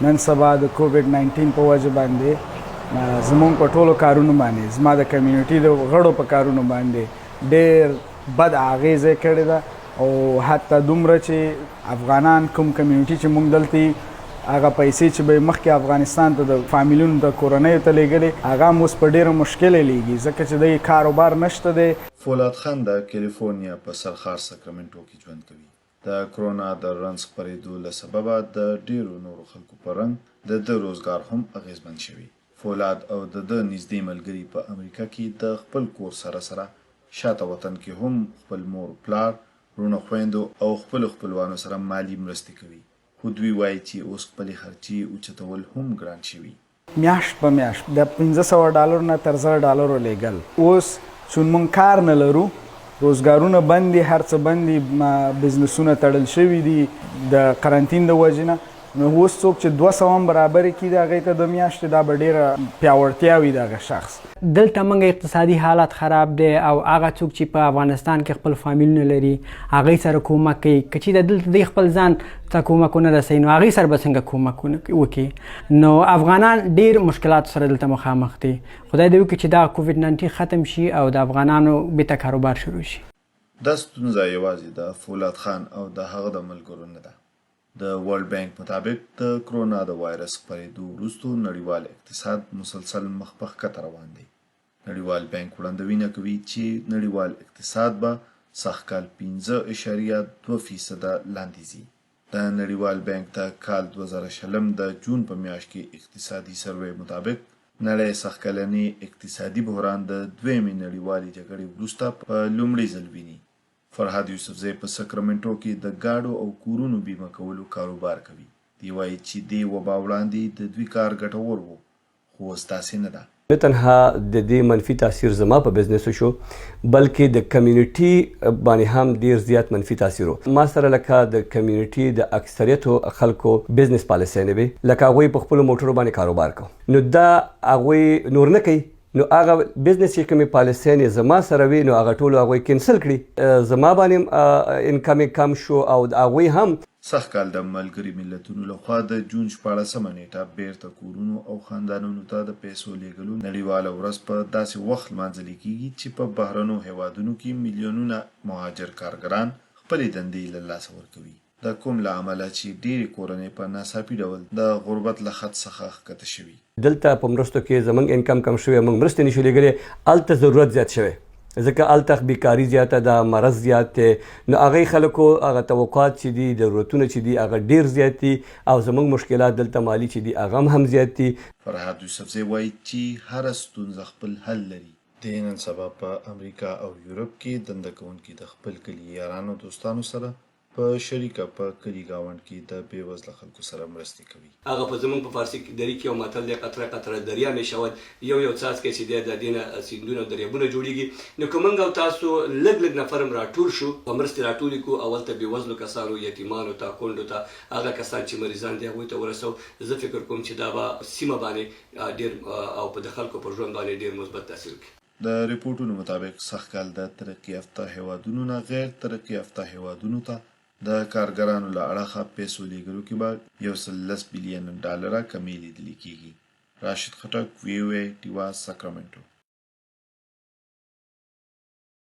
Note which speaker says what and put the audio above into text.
Speaker 1: نن سبا د کووډ 19 په وجه باندې زمونږ په ټولو کارونو باندې زما د کمیونټي د غړو په کارونو باندې ډېر بد اغیزه کړې ده او حتی دومره چې افغانان کوم کمیونټي چې مونږ دلته هغه پیسې چې به مخکې افغانستان ته د فامیلونو د کورنیو ته لیږلې هغه هم اوس په ډېره مشکله لیږي ځکه چې د کاروبار نشته دی.
Speaker 2: فولاد خان د کیلیفورنیا په سرخار ساکرامنټو کې ژوند کوي. د کرونا د رنځ خپرېدو له سببه د ډېرو نورو خلکو په رنګ د روزګار هم اغېزمن شوي. فولاد او د نږدې ملګري په امریکا کې د خپل کور سره شاته وطن کې هم خپل مور پلار رونه خویندو او خپلوانو سره مالی مرستې کوي. خو دوی وایي چې اوس خپلې خرچې اوچتول هم ګران شوي.
Speaker 1: میاشت په میاشت د $1500 نه تر $1000 لیږل. اوس چون مونږ کار نه لرو، روزګارونه بند دي، هر څه بند دي، بزنسونه تړل شوي دي د قرنطین د وجې نه. نو اوس څوک چې 200 هم برابرې کړي د هغې ته د میاشتې دا به ډېره پیاوړتیا وي د هغه شخص.
Speaker 3: دلته موږ اقتصادي حالت خراب دی او هغه څوک چې په افغانستان کې خپل فامیلونه لري هغې سره کومک کوي. که چېرته دلته دی خپل ځان ته کومک ونه رسوي نو هغې سره به څنګه کومک وکړي. نو افغانان ډېر مشکلاتو سره دلته مخامخ دي. خدای دې وکړي چې دا کووډ 19 ختم شي او د افغانانو بیرته کاروبار شروع شي.
Speaker 2: دا ستونزه یوازې د فولاد خان او د هغه د ملګرو نه ده. د ورلد بانک مطابق د کرونا د وایرس خپرېدو وروسته نړیوال اقتصاد مسلسل مخ په ښکته روان دی. نړیوال بانک وړاندوینه کوي چې نړیوال اقتصاد به سږکال 5.2% لاندې ځي. د نړیوال بانک د کال 2020 د جون په میاشت کې اقتصادي سروې مطابق نړۍ سږکلنی اقتصادي بحران د دویمې نړیوالې جګړې وروسته په لومړي ځل ویني. فرهاد یوسفزی په ساکرامنټو کې د ګاډو او کورونو بیمه کولو کاروبار کوي. دی وایي چې دې وبا وړاندې د دوی کار ګټور و خو اوس داسې نه ده.
Speaker 4: نه تنها د دې منفي تاثیر زما په بزنس شو بلکې د کمیونټي باندې هم ډیر زیات منفي تاثیر و. ما سره لکه د کمیونټي د اکثریتو خلکو بزنس پالیسي نه وي، لکه هغوی په خپلو موټرو باندې کاروبار کوي نو دا هغوی نور نه کوي. نو هغه بزنس چې کومې پالیسۍ زما سره وي نو هغه ټولو هغوی کینسل کړي. زما باندې انکم کم شو او هغوی هم
Speaker 2: سږکال د ملګري ملتونو لخوا د جون 14 نیټه بیرته کورونو او خاندانونو ته د پیسو لیږلو نړیواله ورځ په داسې وخت لمانځل کیږي چې په بهرنو هیوادونو کې میلیونونه مهاجر کارګران خپلې دندې له لاسه ورکوي. د کوم له امله چې ډېرې کورنۍ په ناڅاپي ډول د غربت له خط څخه ښکته شوي.
Speaker 4: دلته په مرستو کې زموږ انکم کم شوی، موږ مرستې نشو لیږلی. هلته ضرورت زیات شوی ځکه هلته بیکاري زیاته ده، مرض زیات دی. نو هغې خلکو هغه توقعات چې دي، ضرورتونه چې دي هغه ډېر زیات دي او زموږ مشکلات دلته مالي چې دي هغه هم زیات دي.
Speaker 2: فرهاد یوسفزی وایي چې هره ستونزه خپل حل لري. د نن سبا په امریکا او یورپ کې دنده کوونکي د خپل کلي یارانو دوستانو سره په شریکه په کلي ګاونډ کې د بېوزله خلکو سره مرستې کوي.
Speaker 4: هغه په زموږ په فارسي دري کې یو متل دی، قطره قطره دریا می شود. یو څاڅکی چې دی د دې نه سیندونه او دریابونه جوړیږي. نو که موږ او تاسو لږ نفر هم راټول شو په مرستې راټولې کړو، اول ته بېوزلو کسانو، یتیمانو ته، کونډو ته، هغه کسان چې مریضان دي هغوی ته ورسو. زه فکر کوم چې دا به سیمه باندې ډېر او په د خلکو پر ژوند باندې ډېر مثبت تاثیر وکړي.
Speaker 2: د ریپورټونو مطابق سږکال د ترقي یافته هیوادونو نه غیر ترقي یافته هیوادونو ته د کارګرانو له اړخه پیسو لیږلو کې به $110 بلیون کمې لیدل کېږي. راشد خټک، VOA ډیوا، ساکرامنټو.